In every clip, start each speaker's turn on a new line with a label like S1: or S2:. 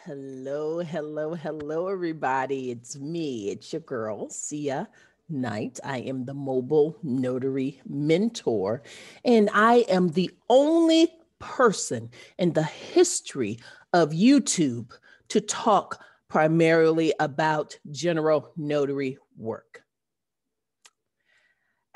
S1: Hello, hello, hello, everybody. It's me. It's your girl, Sia Knight. I am the mobile notary mentor, and I am the only person in the history of YouTube to talk primarily about general notary work.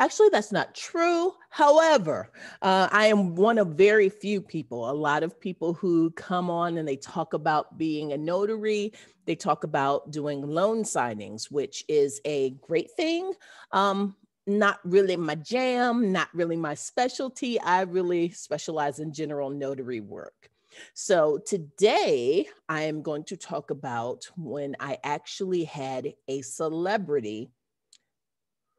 S1: Actually, that's not true. However, I am one of very few people, a lot of people who come on and they talk about being a notary. They talk about doing loan signings, which is a great thing. Not really my jam, not really my specialty. I really specialize in general notary work. So today I am going to talk about when I actually had a celebrity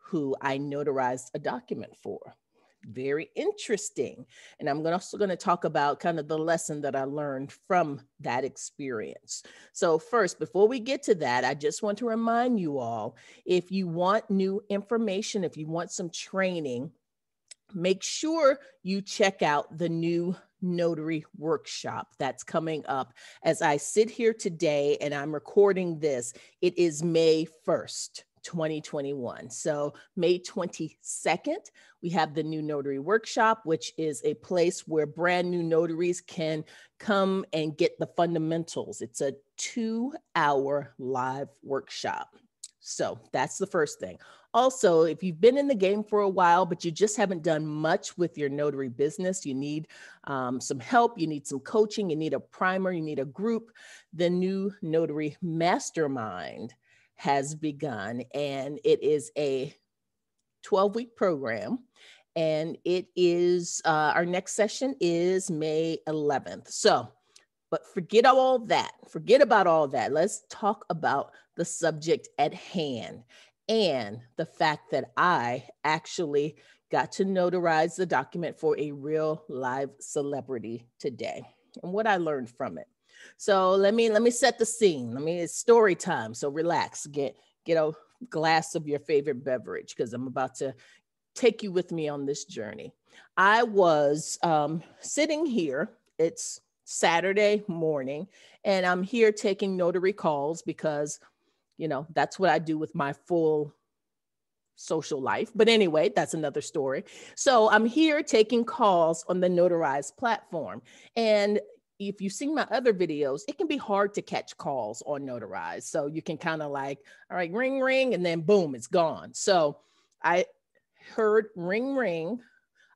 S1: who I notarized a document for. Very interesting. And I'm also going to talk about kind of the lesson that I learned from that experience. So, first, before we get to that, I just want to remind you all, if you want new information, if you want some training, make sure you check out the new Notary Workshop that's coming up. As I sit here today and I'm recording this, it is May 1st. 2021. So May 22nd, we have the new Notary Workshop, which is a place where brand new notaries can come and get the fundamentals. It's a 2-hour live workshop. So that's the first thing. Also, if you've been in the game for a while, but you just haven't done much with your notary business, you need some help, you need some coaching, you need a primer, you need a group, the new Notary Mastermind has begun, and it is a 12-week program. And it is, our next session is May 11th. So, but forget all that. Forget about all that. Let's talk about the subject at hand and the fact that I actually got to notarize the document for a real live celebrity today and what I learned from it. So let me set the scene. It's story time. So relax, get a glass of your favorite beverage because I'm about to take you with me on this journey. I was sitting here. It's Saturday morning, and I'm here taking notary calls because, that's what I do with my full social life. But anyway, that's another story. So I'm here taking calls on the Notarize platform. And if you've seen my other videos, it can be hard to catch calls on Notarize. So you can kind of like, all right, ring, ring, and then boom, it's gone. So I heard ring, ring.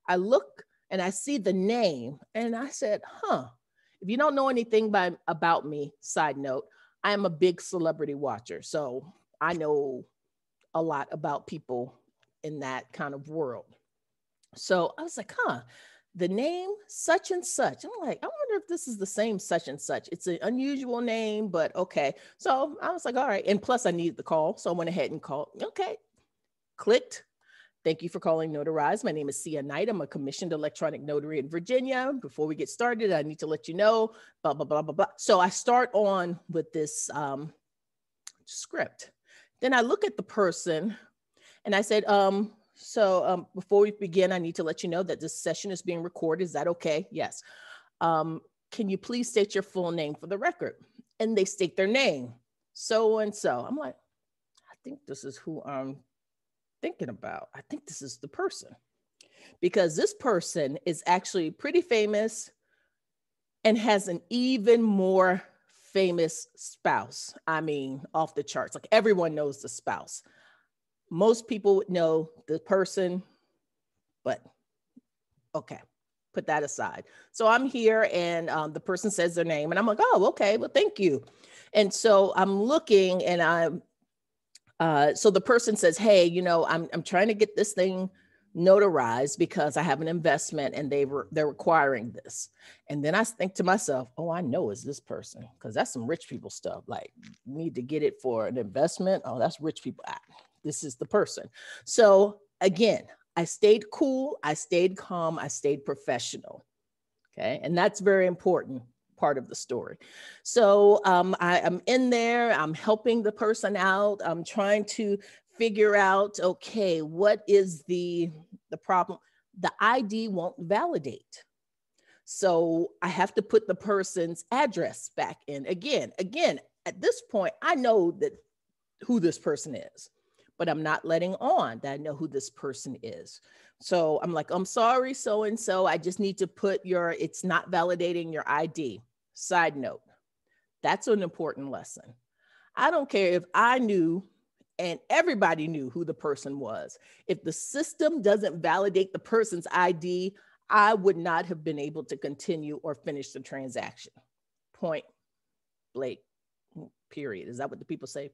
S1: I look and I see the name and I said, if you don't know anything about me, side note, I am a big celebrity watcher. So I know a lot about people in that kind of world. So I was like, the name such and such. I'm like, I wonder if this is the same such and such. It's an unusual name, but okay. So I was like, all right. And plus I needed the call. So I went ahead and called. Okay. Clicked. Thank you for calling Notarize. My name is Sia Knight. I'm a commissioned electronic notary in Virginia. Before we get started, I need to let you know, blah, blah, blah, blah, blah. So I start on with this script. Then I look at the person and I said, before we begin, I need to let you know that this session is being recorded. Is that okay? Yes. Can you please state your full name for the record? And they state their name, so and so. I'm like, I think this is who I'm thinking about. I think this is the person, because this person is actually pretty famous and has an even more famous spouse. I mean, off the charts. Like everyone knows the spouse. Most people would know the person, but okay, put that aside. So I'm here and the person says their name and I'm like, oh, okay, well, thank you. And so I'm looking and so the person says, hey, I'm trying to get this thing notarized because I have an investment and they're requiring this. And then I think to myself, oh, I know it's this person because that's some rich people stuff. Like, you need to get it for an investment. Oh, that's rich people. This is the person. So again, I stayed cool, I stayed calm, I stayed professional. Okay. And that's very important part of the story. So I'm in there, I'm helping the person out. I'm trying to figure out, okay, what is the problem? The ID won't validate. So I have to put the person's address back in again. At this point, I know that who this person is, but I'm not letting on that I know who this person is. So I'm like, I'm sorry, so-and-so, I just need to put it's not validating your ID. Side note, that's an important lesson. I don't care if I knew and everybody knew who the person was. If the system doesn't validate the person's ID, I would not have been able to continue or finish the transaction. Point blank, period. Is that what the people say?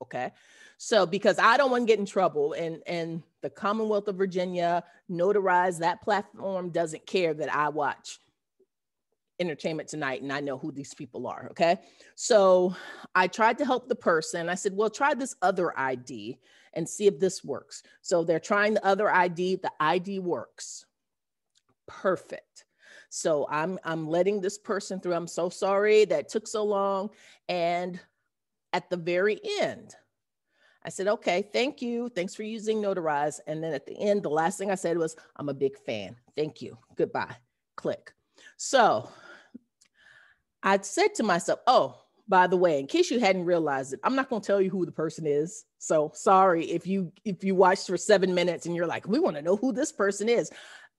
S1: Okay. So because I don't want to get in trouble, and the Commonwealth of Virginia, Notarize, that platform doesn't care that I watch Entertainment Tonight and I know who these people are. Okay. So I tried to help the person. I said, well, try this other ID and see if this works. So they're trying the other ID. The ID works. Perfect. So I'm letting this person through. I'm so sorry that took so long. And at the very end, I said, okay, thank you. Thanks for using Notarize. And then at the end, the last thing I said was, I'm a big fan. Thank you. Goodbye. Click. So I said to myself, oh, by the way, in case you hadn't realized it, I'm not going to tell you who the person is. So sorry if you watched for 7 minutes and you're like, we want to know who this person is.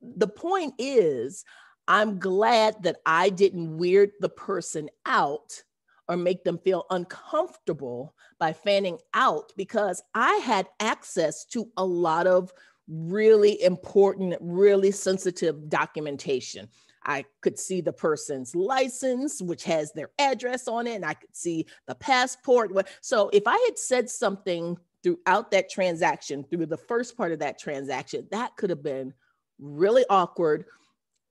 S1: The point is, I'm glad that I didn't weird the person out or make them feel uncomfortable by fanning out, because I had access to a lot of really important, really sensitive documentation. I could see the person's license, which has their address on it, and I could see the passport. So if I had said something throughout that transaction, through the first part of that transaction, that could have been really awkward,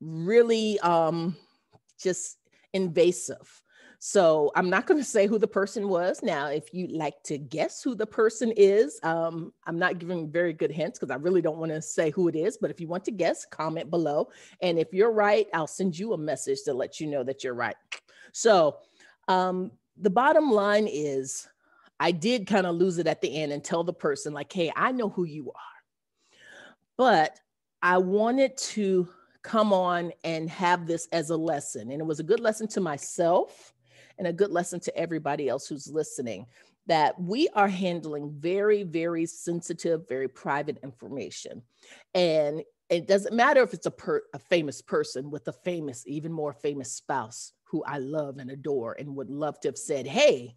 S1: really just invasive. So I'm not going to say who the person was. Now, if you'd like to guess who the person is, I'm not giving very good hints because I really don't want to say who it is. But if you want to guess, comment below. And if you're right, I'll send you a message to let you know that you're right. So the bottom line is, I did kind of lose it at the end and tell the person like, hey, I know who you are. But I wanted to come on and have this as a lesson. And it was a good lesson to myself and a good lesson to everybody else who's listening, that we are handling very, very sensitive, very private information. And it doesn't matter if it's a famous person with a famous, even more famous spouse who I love and adore and would love to have said, hey,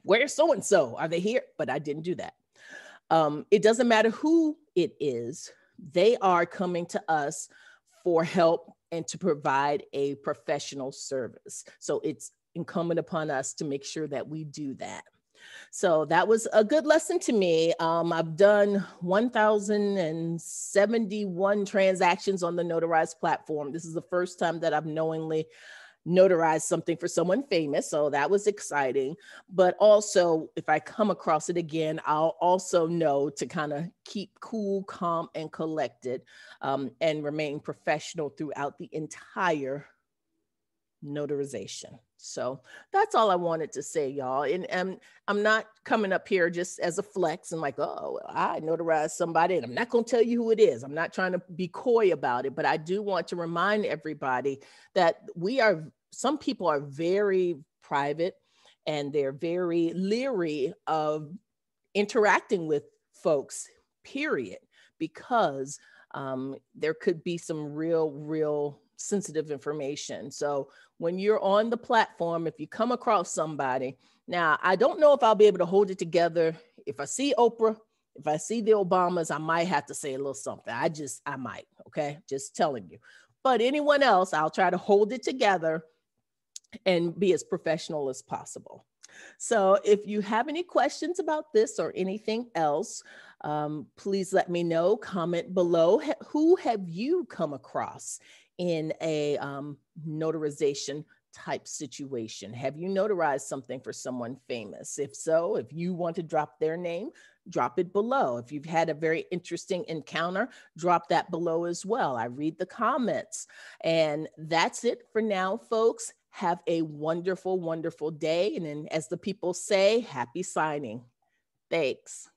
S1: where's so-and-so? Are they here? But I didn't do that. It doesn't matter who it is. They are coming to us for help and to provide a professional service. So it's incumbent upon us to make sure that we do that. So that was a good lesson to me. I've done 1,071 transactions on the Notarize platform. This is the first time that I've knowingly notarized something for someone famous. So that was exciting. But also, if I come across it again, I'll also know to kind of keep cool, calm, and collected, and remain professional throughout the entire notarization. So that's all I wanted to say, y'all. And I'm not coming up here just as a flex and like, oh, I notarized somebody and I'm not going to tell you who it is. I'm not trying to be coy about it, but I do want to remind everybody that some people are very private and they're very leery of interacting with folks, period, because there could be some real sensitive information. So when you're on the platform, if you come across somebody, now I don't know if I'll be able to hold it together. If I see Oprah, if I see the Obamas, I might have to say a little something. I might, okay? Just telling you. But anyone else, I'll try to hold it together and be as professional as possible. So if you have any questions about this or anything else, please let me know, comment below. Who have you come across in a notarization type situation? Have you notarized something for someone famous? If so, if you want to drop their name, drop it below. If you've had a very interesting encounter, drop that below as well. I read the comments. And that's it for now, folks. Have a wonderful, wonderful day. And then as the people say, happy signing. Thanks.